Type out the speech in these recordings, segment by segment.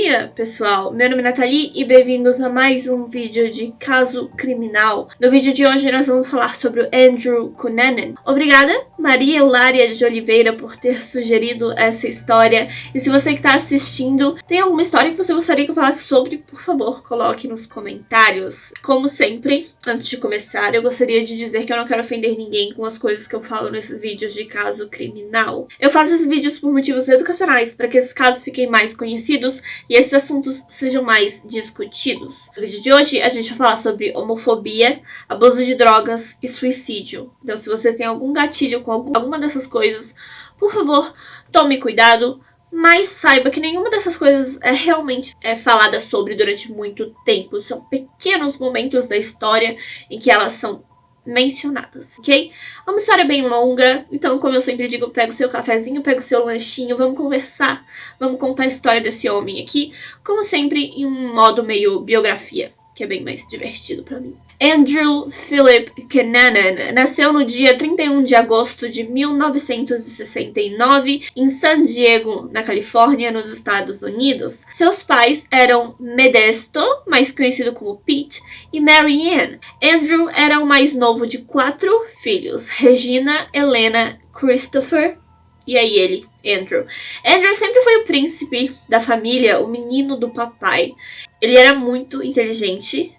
dia, pessoal! Meu nome é Nathalie e bem-vindos a mais um vídeo de Caso Criminal. No vídeo de hoje nós vamos falar sobre o Andrew Cunanan. Obrigada, Maria Eulária de Oliveira, por ter sugerido essa história. E se você que está assistindo tem alguma história que você gostaria que eu falasse sobre, por favor, coloque nos comentários. Como sempre, antes de começar, eu gostaria de dizer que eu não quero ofender ninguém com as coisas que eu falo nesses vídeos de caso criminal. Eu faço esses vídeos por motivos educacionais, para que esses casos fiquem mais conhecidos e esses assuntos sejam mais discutidos. No vídeo de hoje a gente vai falar sobre homofobia, abuso de drogas e suicídio. Então se você tem algum gatilho com alguma dessas coisas, por favor, tome cuidado, mas saiba que nenhuma dessas coisas realmente falada sobre durante muito tempo. São pequenos momentos da história em que elas são mencionadas, ok? É uma história bem longa, então como eu sempre digo, pega o seu cafezinho, pega o seu lanchinho, vamos conversar, vamos contar a história desse homem aqui, como sempre em um modo meio biografia, que é bem mais divertido pra mim. Andrew Philip Cunanan nasceu no dia 31 de agosto de 1969 em San Diego, na Califórnia, nos Estados Unidos. Seus pais eram Modesto, mais conhecido como Pete, e Mary Ann. Andrew era o mais novo de 4 filhos: Regina, Helena, Christopher e aí ele, Andrew. Andrew sempre foi o príncipe da família, o menino do papai. Ele era muito inteligente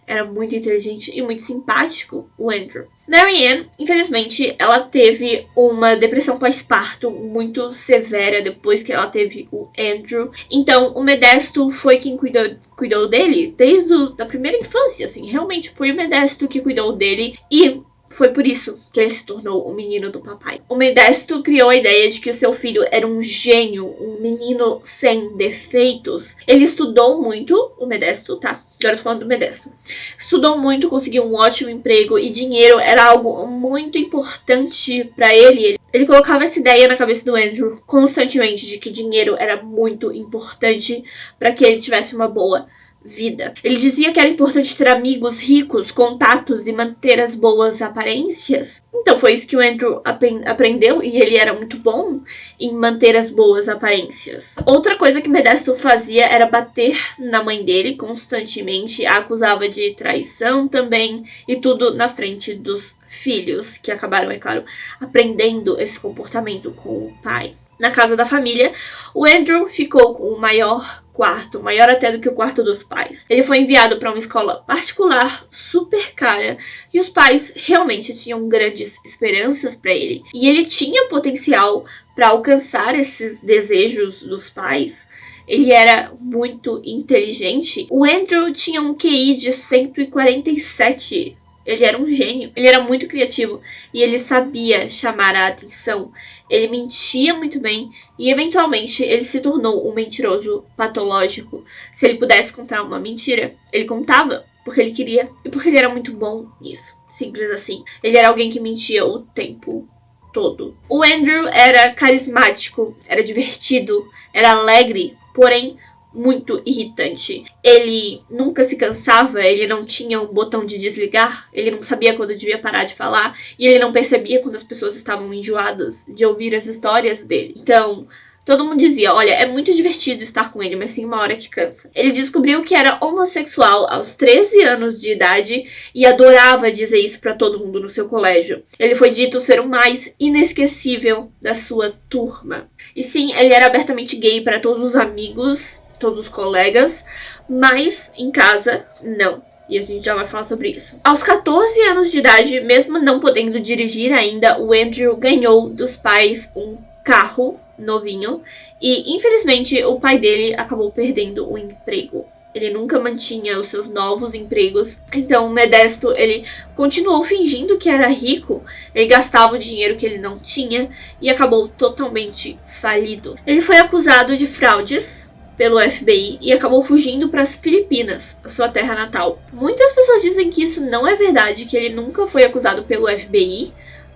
e muito simpático, o Andrew. Mary Ann, infelizmente, ela teve uma depressão pós-parto muito severa depois que ela teve o Andrew. Então, o Modesto foi quem cuidou dele desde a primeira infância, assim. Realmente foi o Modesto que cuidou dele e foi por isso que ele se tornou o menino do papai. O Modesto criou a ideia de que o seu filho era um gênio, um menino sem defeitos. Ele estudou muito, o Modesto, tá? Agora eu tô falando do Modesto. Estudou muito, conseguiu um ótimo emprego e dinheiro era algo muito importante pra ele. Ele colocava essa ideia na cabeça do Andrew constantemente de que dinheiro era muito importante pra que ele tivesse uma boa vida. Ele dizia que era importante ter amigos ricos, contatos e manter as boas aparências. Então foi isso que o Andrew aprendeu e ele era muito bom em manter as boas aparências. Outra coisa que Modesto fazia era bater na mãe dele constantemente, a acusava de traição também e tudo na frente dos filhos, que acabaram, é claro, aprendendo esse comportamento com o pai. Na casa da família, o Andrew ficou com o maior quarto, maior até do que o quarto dos pais. Ele foi enviado para uma escola particular super cara e os pais realmente tinham grandes esperanças para ele. E ele tinha potencial para alcançar esses desejos dos pais. Ele era muito inteligente. O Andrew tinha um QI de 147. Ele era um gênio, ele era muito criativo e ele sabia chamar a atenção. Ele mentia muito bem e, eventualmente, ele se tornou um mentiroso patológico. Se ele pudesse contar uma mentira, ele contava porque ele queria e porque ele era muito bom nisso. Simples assim. Ele era alguém que mentia o tempo todo. O Andrew era carismático, era divertido, era alegre, porém muito irritante. Ele nunca se cansava, ele não tinha um botão de desligar, ele não sabia quando devia parar de falar e ele não percebia quando as pessoas estavam enjoadas de ouvir as histórias dele. Então, todo mundo dizia, olha, é muito divertido estar com ele, mas tem uma hora que cansa. Ele descobriu que era homossexual aos 13 anos de idade e adorava dizer isso pra todo mundo no seu colégio. Ele foi dito ser o mais inesquecível da sua turma. E sim, ele era abertamente gay para todos os amigos, todos os colegas, mas em casa, não. E a gente já vai falar sobre isso. Aos 14 anos de idade, mesmo não podendo dirigir ainda, o Andrew ganhou dos pais um carro novinho e, infelizmente, o pai dele acabou perdendo o emprego. Ele nunca mantinha os seus novos empregos. Então, o Modesto, ele continuou fingindo que era rico. Ele gastava o dinheiro que ele não tinha e acabou totalmente falido. Ele foi acusado de fraudes pelo FBI e acabou fugindo para as Filipinas, a sua terra natal. Muitas pessoas dizem que isso não é verdade, que ele nunca foi acusado pelo FBI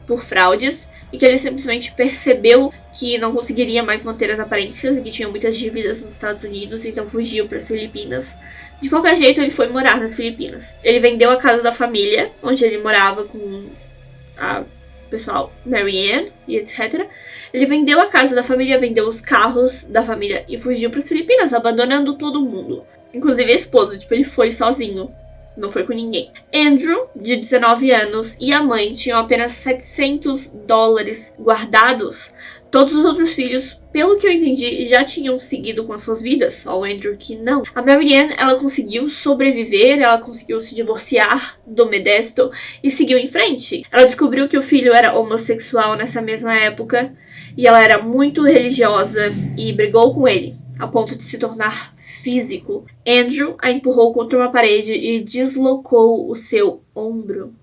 por fraudes e que ele simplesmente percebeu que não conseguiria mais manter as aparências e que tinha muitas dívidas nos Estados Unidos, então fugiu para as Filipinas. De qualquer jeito, ele foi morar nas Filipinas. Ele vendeu a casa da família, onde ele morava com a pessoal, Mary Ann e etc. Ele vendeu a casa da família, vendeu os carros da família e fugiu para as Filipinas, abandonando todo mundo. Inclusive a esposa, ele foi sozinho. Não foi com ninguém. Andrew, de 19 anos, e a mãe tinham apenas $700 guardados. Todos os outros filhos, pelo que eu entendi, já tinham seguido com as suas vidas, só o Andrew que não. A Mary Ann, ela conseguiu sobreviver, ela conseguiu se divorciar do Modesto e seguiu em frente. Ela descobriu que o filho era homossexual nessa mesma época e ela era muito religiosa e brigou com ele, a ponto de se tornar físico. Andrew a empurrou contra uma parede e deslocou o seu ombro.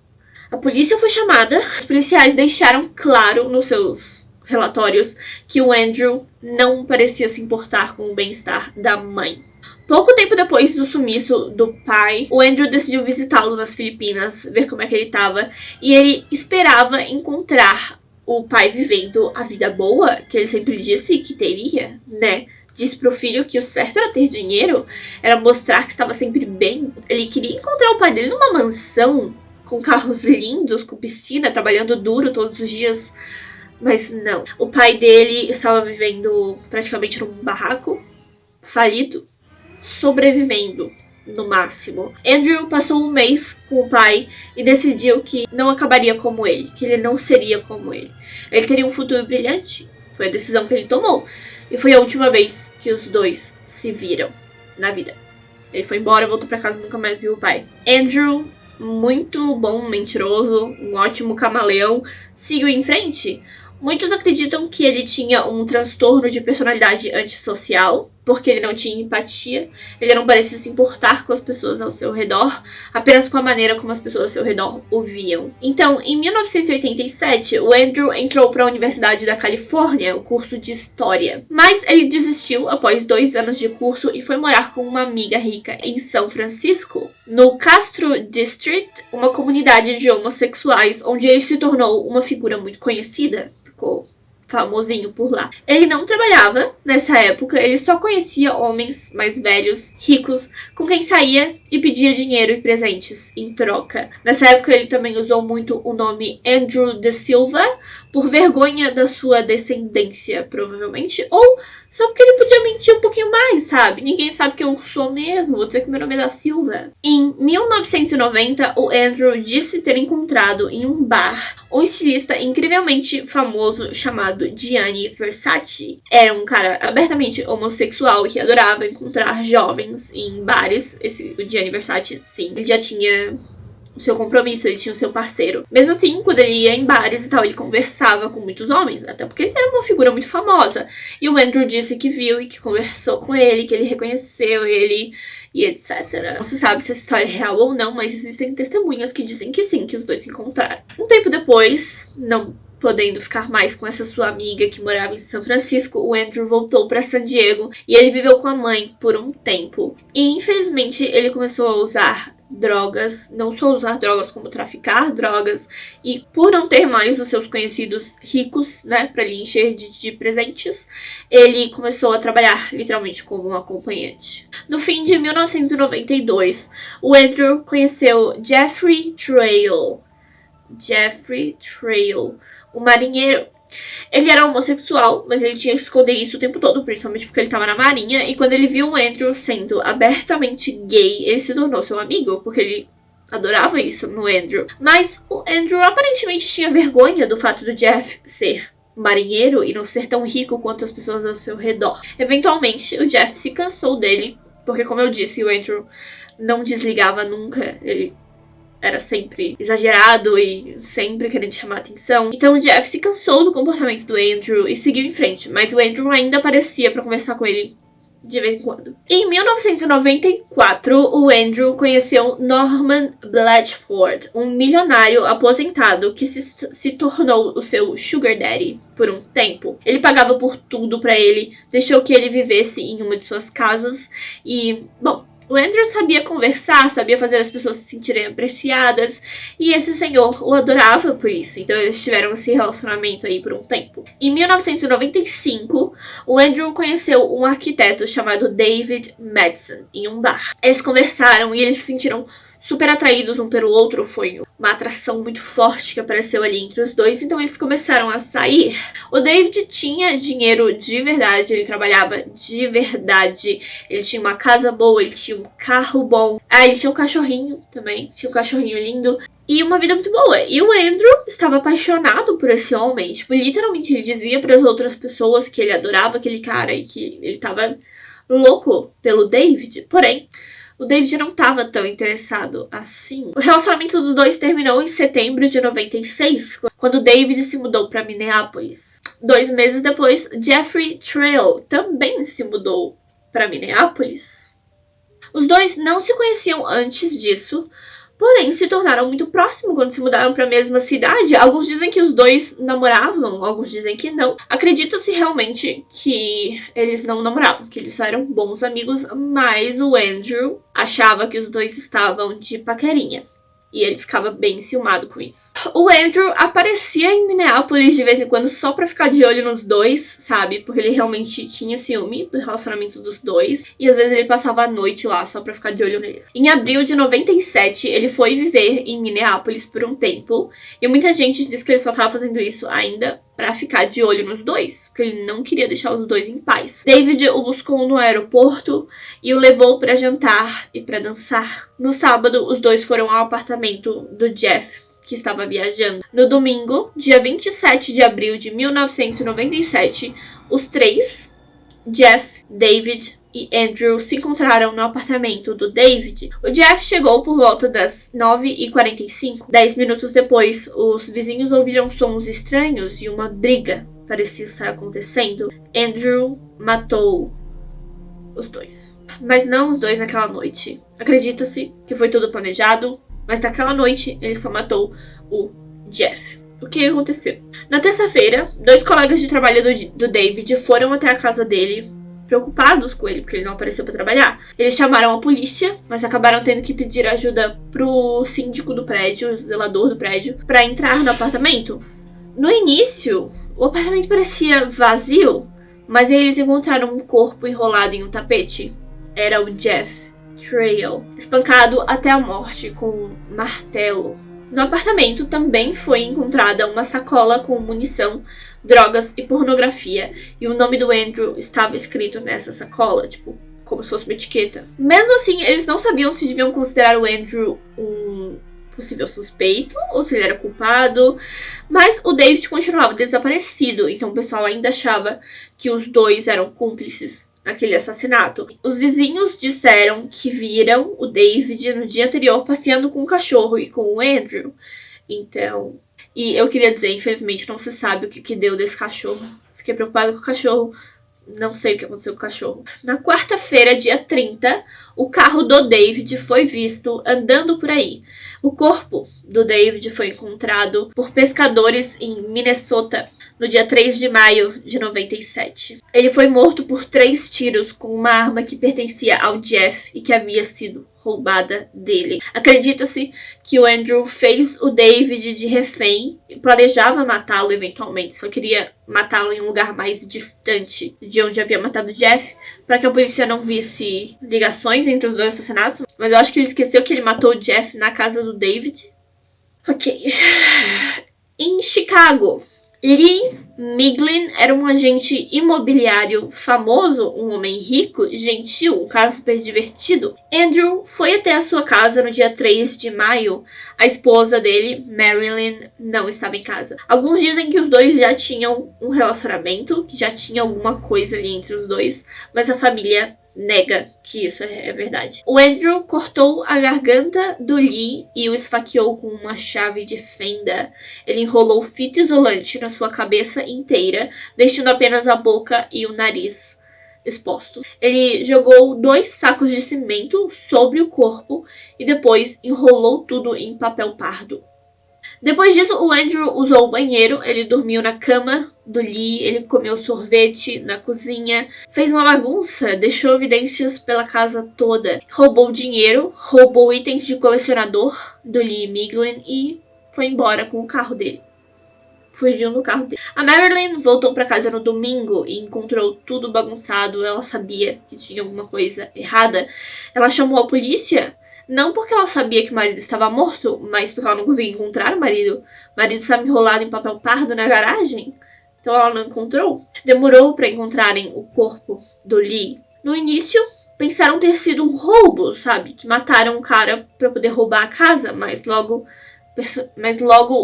A polícia foi chamada. Os policiais deixaram claro nos seus relatórios que o Andrew não parecia se importar com o bem-estar da mãe. Pouco tempo depois do sumiço do pai, o Andrew decidiu visitá-lo nas Filipinas, ver como é que ele estava, e ele esperava encontrar o pai vivendo a vida boa, que ele sempre disse que teria, né? Disse pro filho que o certo era ter dinheiro, era mostrar que estava sempre bem. Ele queria encontrar o pai dele numa mansão, com carros lindos, com piscina, trabalhando duro todos os dias. Mas não. O pai dele estava vivendo praticamente num barraco, falido, sobrevivendo no máximo. Andrew passou um mês com o pai e decidiu que não acabaria como ele, que ele não seria como ele. Ele teria um futuro brilhante. Foi a decisão que ele tomou. E foi a última vez que os dois se viram na vida. Ele foi embora, voltou pra casa e nunca mais viu o pai. Andrew, muito bom mentiroso, um ótimo camaleão, seguiu em frente. Muitos acreditam que ele tinha um transtorno de personalidade antissocial, porque ele não tinha empatia, ele não parecia se importar com as pessoas ao seu redor, apenas com a maneira como as pessoas ao seu redor o viam. Então, em 1987, o Andrew entrou para a Universidade da Califórnia, o curso de História. Mas ele desistiu após 2 anos de curso e foi morar com uma amiga rica em São Francisco, no Castro District, uma comunidade de homossexuais, onde ele se tornou uma figura muito conhecida. Ficou famosinho por lá. Ele não trabalhava nessa época, ele só conhecia homens mais velhos, ricos, com quem saía e pedia dinheiro e presentes em troca. Nessa época ele também usou muito o nome Andrew de Silva, por vergonha da sua descendência, provavelmente, ou só porque ele podia mentir um pouquinho mais, sabe? Ninguém sabe que eu sou mesmo, vou dizer que meu nome é da Silva. Em 1990, o Andrew disse ter encontrado em um bar um estilista incrivelmente famoso chamado Gianni Versace. Era um cara abertamente homossexual que adorava encontrar jovens em bares. O Gianni Versace, sim, ele já tinha o seu compromisso, ele tinha o seu parceiro. Mesmo assim, quando ele ia em bares e tal, ele conversava com muitos homens, até porque ele era uma figura muito famosa. E o Andrew disse que viu e que conversou com ele, que ele reconheceu ele e etc. Não se sabe se essa história é real ou não, mas existem testemunhas que dizem que sim, que os dois se encontraram. Um tempo depois, não podendo ficar mais com essa sua amiga que morava em São Francisco, o Andrew voltou para San Diego e ele viveu com a mãe por um tempo. E infelizmente ele começou a usar drogas, não só usar drogas como traficar drogas, e por não ter mais os seus conhecidos ricos, né, para lhe encher de presentes, ele começou a trabalhar literalmente como um acompanhante. No fim de 1992, o Andrew conheceu Jeffrey Trail, o marinheiro. Ele era homossexual, mas ele tinha que esconder isso o tempo todo, principalmente porque ele estava na marinha, e quando ele viu o Andrew sendo abertamente gay, ele se tornou seu amigo, porque ele adorava isso no Andrew. Mas o Andrew aparentemente tinha vergonha do fato do Jeff ser marinheiro e não ser tão rico quanto as pessoas ao seu redor. Eventualmente, o Jeff se cansou dele, porque como eu disse, o Andrew não desligava nunca, ele era sempre exagerado e sempre querendo chamar atenção. Então o Jeff se cansou do comportamento do Andrew e seguiu em frente, mas o Andrew ainda aparecia para conversar com ele de vez em quando. Em 1994, o Andrew conheceu Norman Blatchford, um milionário aposentado que se tornou o seu sugar daddy por um tempo. Ele pagava por tudo para ele, deixou que ele vivesse em uma de suas casas e, bom, o Andrew sabia conversar, sabia fazer as pessoas se sentirem apreciadas, e esse senhor o adorava por isso. Então eles tiveram esse relacionamento aí por um tempo. Em 1995, o Andrew conheceu um arquiteto chamado David Madsen em um bar. Eles conversaram e eles se sentiram super atraídos um pelo outro, foi uma atração muito forte que apareceu ali entre os dois, então eles começaram a sair. O David tinha dinheiro de verdade, ele trabalhava de verdade, ele tinha uma casa boa, ele tinha um carro bom, ele tinha um cachorrinho também, tinha um cachorrinho lindo, e uma vida muito boa. E o Andrew estava apaixonado por esse homem, tipo, literalmente ele dizia para as outras pessoas que ele adorava aquele cara e que ele tava louco pelo David, porém, o David não estava tão interessado assim. O relacionamento dos dois terminou em setembro de 96, quando o David se mudou para Minneapolis. 2 meses depois, Jeffrey Trail também se mudou para Minneapolis. Os dois não se conheciam antes disso, porém se tornaram muito próximos quando se mudaram para a mesma cidade. Alguns dizem que os dois namoravam, alguns dizem que não. Acredita-se realmente que eles não namoravam, que eles só eram bons amigos, mas o Andrew achava que os dois estavam de paquerinha. E ele ficava bem ciumado com isso. O Andrew aparecia em Minneapolis de vez em quando só pra ficar de olho nos dois, sabe? Porque ele realmente tinha ciúme do relacionamento dos dois. E às vezes ele passava a noite lá só pra ficar de olho neles. Em abril de 97, ele foi viver em Minneapolis por um tempo. E muita gente diz que ele só tava fazendo isso ainda pra ficar de olho nos dois, porque ele não queria deixar os dois em paz. David o buscou no aeroporto e o levou pra jantar e pra dançar. No sábado, os dois foram ao apartamento do Jeff, que estava viajando. No domingo, dia 27 de abril de 1997, os três, Jeff, David e Andrew, se encontraram no apartamento do David. O Jeff chegou por volta das 9h45. 10 minutos depois, os vizinhos ouviram sons estranhos e uma briga parecia estar acontecendo. Andrew matou os dois. Mas não os dois naquela noite. Acredita-se que foi tudo planejado, mas naquela noite ele só matou o Jeff. O que aconteceu? Na terça-feira, 2 colegas de trabalho do David foram até a casa dele, preocupados com ele, porque ele não apareceu para trabalhar. Eles chamaram a polícia, mas acabaram tendo que pedir ajuda pro síndico do prédio, o zelador do prédio, para entrar no apartamento. No início, o apartamento parecia vazio, mas aí eles encontraram um corpo enrolado em um tapete. Era o Jeff Trail, espancado até a morte com um martelo. No apartamento também foi encontrada uma sacola com munição, drogas e pornografia, e o nome do Andrew estava escrito nessa sacola, tipo, como se fosse uma etiqueta. Mesmo assim, eles não sabiam se deviam considerar o Andrew um possível suspeito ou se ele era culpado, mas o David continuava desaparecido, então o pessoal ainda achava que os dois eram cúmplices naquele assassinato. Os vizinhos disseram que viram o David no dia anterior passeando com o cachorro e com o Andrew. Então, e eu queria dizer, infelizmente não se sabe o que deu desse cachorro. Fiquei preocupada com o cachorro. Não sei o que aconteceu com o cachorro. Na quarta-feira, dia 30, o carro do David foi visto andando por aí. O corpo do David foi encontrado por pescadores em Minnesota no dia 3 de maio de 97. Ele foi morto por 3 tiros com uma arma que pertencia ao Jeff e que havia sido roubada dele. Acredita-se que o Andrew fez o David de refém e planejava matá-lo eventualmente, só queria matá-lo em um lugar mais distante de onde havia matado o Jeff, para que a polícia não visse ligações entre os dois assassinatos. Mas eu acho que ele esqueceu que ele matou o Jeff na casa do David. Ok. Em Chicago, Lee Miglin era um agente imobiliário famoso, um homem rico, gentil, um cara super divertido. Andrew foi até a sua casa no dia 3 de maio. A esposa dele, Marilyn, não estava em casa. Alguns dizem que os dois já tinham um relacionamento, que já tinha alguma coisa ali entre os dois, mas a família nega que isso é verdade. O Andrew cortou a garganta do Lee e o esfaqueou com uma chave de fenda. Ele enrolou fita isolante na sua cabeça inteira, deixando apenas a boca e o nariz expostos. Ele jogou 2 sacos de cimento sobre o corpo e depois enrolou tudo em papel pardo. Depois disso, o Andrew usou o banheiro, ele dormiu na cama do Lee, ele comeu sorvete na cozinha, fez uma bagunça, deixou evidências pela casa toda, roubou dinheiro, roubou itens de colecionador do Lee Miglin e foi embora com o carro dele. Fugiu no carro dele. A Marilyn voltou para casa no domingo e encontrou tudo bagunçado. Ela sabia que tinha alguma coisa errada. Ela chamou a polícia. Não porque ela sabia que o marido estava morto, mas porque ela não conseguia encontrar o marido. O marido estava enrolado em papel pardo na garagem. Então ela não encontrou. Demorou para encontrarem o corpo do Lee. No início, pensaram ter sido um roubo, sabe? Que mataram o cara para poder roubar a casa, mas logo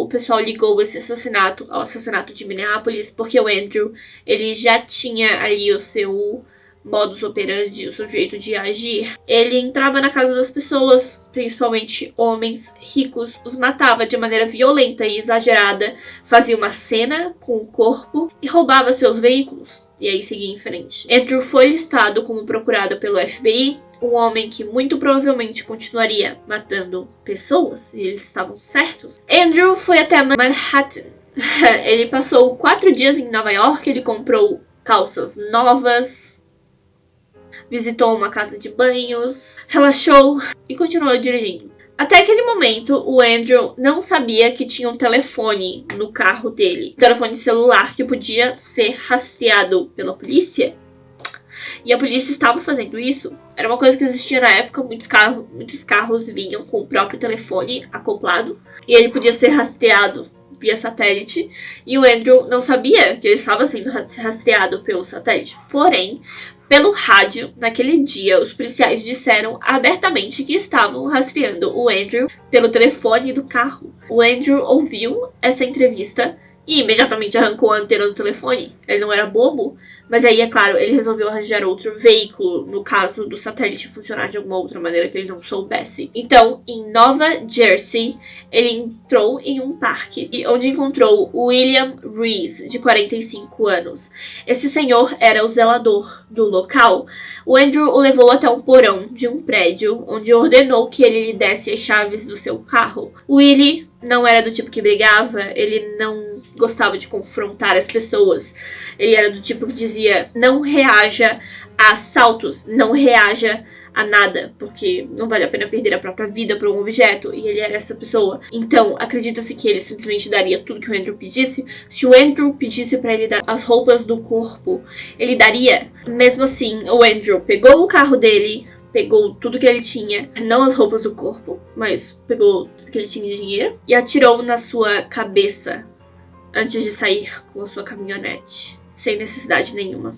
o pessoal ligou esse assassinato ao assassinato de Minneapolis, porque o Andrew, ele já tinha ali o seu modus operandi, o seu jeito de agir. Ele entrava na casa das pessoas, principalmente homens ricos, os matava de maneira violenta e exagerada, fazia uma cena com o corpo e roubava seus veículos. E aí seguia em frente. Andrew foi listado como procurado pelo FBI, um homem que muito provavelmente continuaria matando pessoas, e eles estavam certos. Andrew foi até Manhattan. Ele passou 4 dias em Nova York, ele comprou calças novas, visitou uma casa de banhos, relaxou e continuou dirigindo. Até aquele momento, o Andrew não sabia que tinha um telefone no carro dele. Um telefone celular que podia ser rastreado pela polícia. E a polícia estava fazendo isso. Era uma coisa que existia na época. Muitos carros vinham com o próprio telefone acoplado. E ele podia ser rastreado via satélite. E o Andrew não sabia que ele estava sendo rastreado pelo satélite. Porém, pelo rádio, naquele dia, os policiais disseram abertamente que estavam rastreando o Andrew pelo telefone do carro. O Andrew ouviu essa entrevista e imediatamente arrancou a antena do telefone. Ele não era bobo, mas aí, é claro, ele resolveu arranjar outro veículo, no caso do satélite funcionar de alguma outra maneira que ele não soubesse. Então, em Nova Jersey, ele entrou em um parque, onde encontrou William Reese, de 45 anos. Esse senhor era o zelador do local. O Andrew o levou até um porão de um prédio, onde ordenou que ele lhe desse as chaves do seu carro. Willie não era do tipo que brigava, ele não gostava de confrontar as pessoas. Ele era do tipo que dizia: não reaja a assaltos, não reaja a nada, porque não vale a pena perder a própria vida por um objeto, e ele era essa pessoa. Então, acredita-se que ele simplesmente daria tudo que o Andrew pedisse. Se o Andrew pedisse pra ele dar as roupas do corpo, ele daria. Mesmo assim, o Andrew pegou o carro dele, pegou tudo que ele tinha, não as roupas do corpo, mas pegou tudo que ele tinha de dinheiro, e atirou na sua cabeça antes de sair com a sua caminhonete, sem necessidade nenhuma.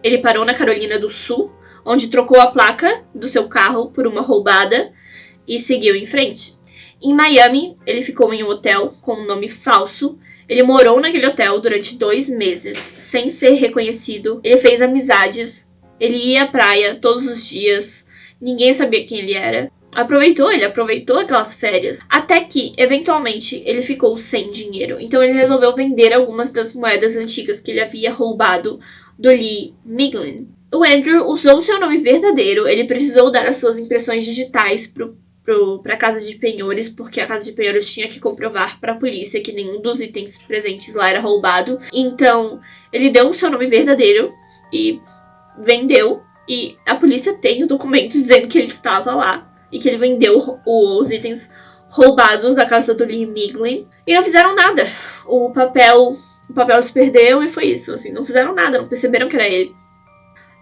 Ele parou na Carolina do Sul, onde trocou a placa do seu carro por uma roubada e seguiu em frente. Em Miami, ele ficou em um hotel com um nome falso. Ele morou naquele hotel durante 2 meses, sem ser reconhecido. Ele fez amizades, ele ia à praia todos os dias, ninguém sabia quem ele era. Ele aproveitou aquelas férias, até que, eventualmente, ele ficou sem dinheiro. Então ele resolveu vender algumas das moedas antigas que ele havia roubado do Lee Miglin. O Andrew usou seu nome verdadeiro, ele precisou dar as suas impressões digitais para a casa de penhores, porque a casa de penhores tinha que comprovar para a polícia que nenhum dos itens presentes lá era roubado. Então, ele deu o seu nome verdadeiro e vendeu, e a polícia tem o documento dizendo que ele estava lá e que ele vendeu os itens roubados da casa do Lee Miglin, e não fizeram nada. O papel se perdeu e foi isso, assim, não fizeram nada, não perceberam que era ele.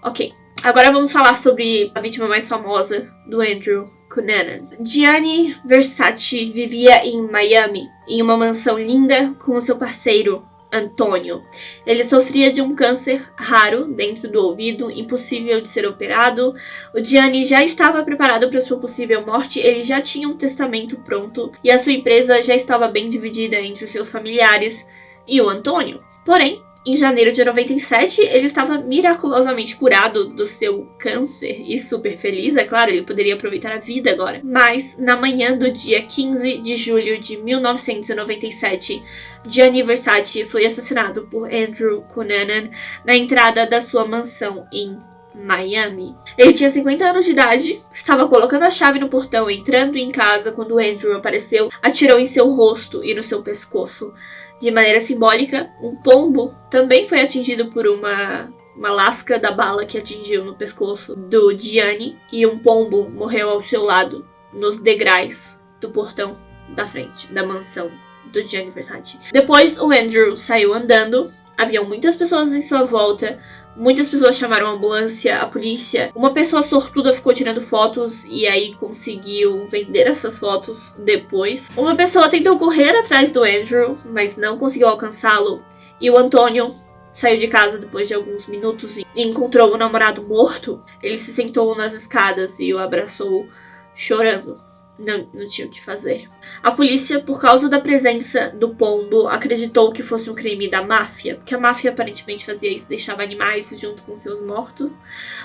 Ok, agora vamos falar sobre a vítima mais famosa do Andrew Cunanan. Gianni Versace vivia em Miami, em uma mansão linda com o seu parceiro Antônio. Ele sofria de um câncer raro dentro do ouvido, impossível de ser operado. O Gianni já estava preparado para sua possível morte, ele já tinha um testamento pronto e a sua empresa já estava bem dividida entre os seus familiares e o Antônio. Porém, em janeiro de 97, ele estava miraculosamente curado do seu câncer e super feliz, é claro, ele poderia aproveitar a vida agora. Mas, na manhã do dia 15 de julho de 1997, Gianni Versace foi assassinado por Andrew Cunanan na entrada da sua mansão em Miami. Ele tinha 50 anos de idade, estava colocando a chave no portão, entrando em casa quando Andrew apareceu, atirou em seu rosto e no seu pescoço. De maneira simbólica, um pombo também foi atingido por uma lasca da bala que atingiu no pescoço do Gianni, e um pombo morreu ao seu lado, nos degraus do portão da frente da mansão do Gianni Versace. Depois, o Andrew saiu andando. Haviam muitas pessoas em sua volta, Muitas pessoas chamaram a ambulância, a polícia. Uma pessoa sortuda ficou tirando fotos e aí conseguiu vender essas fotos depois. Uma pessoa tentou correr atrás do Andrew, mas não conseguiu alcançá-lo. E o Antônio saiu de casa depois de alguns minutos e encontrou o namorado morto. Ele se sentou nas escadas e o abraçou chorando. Não tinha o que fazer. A polícia, por causa da presença do pombo, acreditou que fosse um crime da máfia, porque a máfia aparentemente fazia isso, deixava animais junto com seus mortos.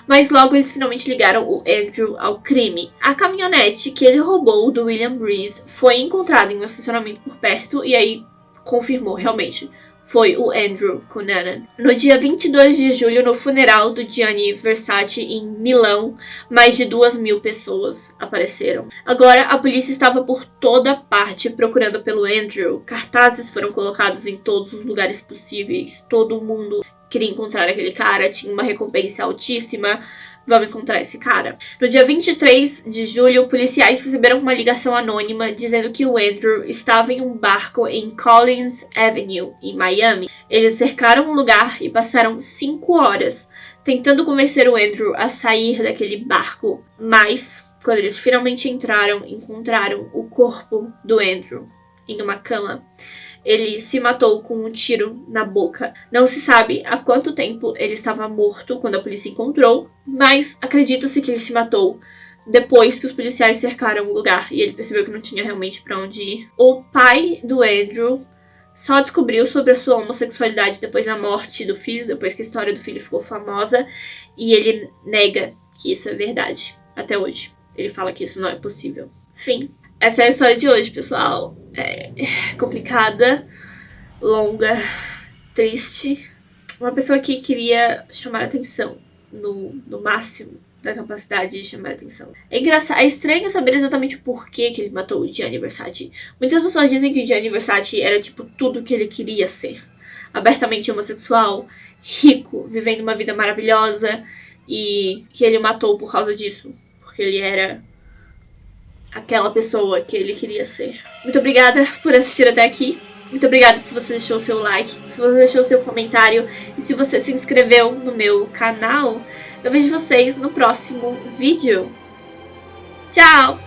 Mas logo eles finalmente ligaram o Andrew ao crime. A caminhonete que ele roubou do William Breeze foi encontrada em um estacionamento por perto e aí confirmou realmente. Foi o Andrew Cunanan. No dia 22 de julho, no funeral do Gianni Versace em Milão, mais de 2.000 pessoas apareceram. Agora, a polícia estava por toda parte procurando pelo Andrew. Cartazes foram colocados em todos os lugares possíveis. Todo mundo queria encontrar aquele cara, tinha uma recompensa altíssima. Vamos encontrar esse cara. No dia 23 de julho, policiais receberam uma ligação anônima dizendo que o Andrew estava em um barco em Collins Avenue, em Miami. Eles cercaram o lugar e passaram 5 horas tentando convencer o Andrew a sair daquele barco. Mas, quando eles finalmente encontraram o corpo do Andrew em uma cama. Ele se matou com um tiro na boca. Não se sabe há quanto tempo ele estava morto quando a polícia encontrou, mas acredita-se que ele se matou depois que os policiais cercaram o lugar e ele percebeu que não tinha realmente para onde ir. O pai do Andrew só descobriu sobre a sua homossexualidade depois da morte do filho, depois que a história do filho ficou famosa, e ele nega que isso é verdade até hoje. Ele fala que isso não é possível. Fim. Essa é a história de hoje, pessoal. É complicada, longa, triste. Uma pessoa que queria chamar atenção no máximo da capacidade de chamar atenção. É engraçado, é estranho saber exatamente o porquê que ele matou o Gianni Versace. Muitas pessoas dizem que o Gianni Versace era tipo tudo que ele queria ser. Abertamente homossexual, rico, vivendo uma vida maravilhosa, e que ele matou por causa disso. Porque ele era aquela pessoa que ele queria ser. Muito obrigada por assistir até aqui. Muito obrigada se você deixou o seu like, se você deixou o seu comentário e se você se inscreveu no meu canal. Eu vejo vocês no próximo vídeo. Tchau!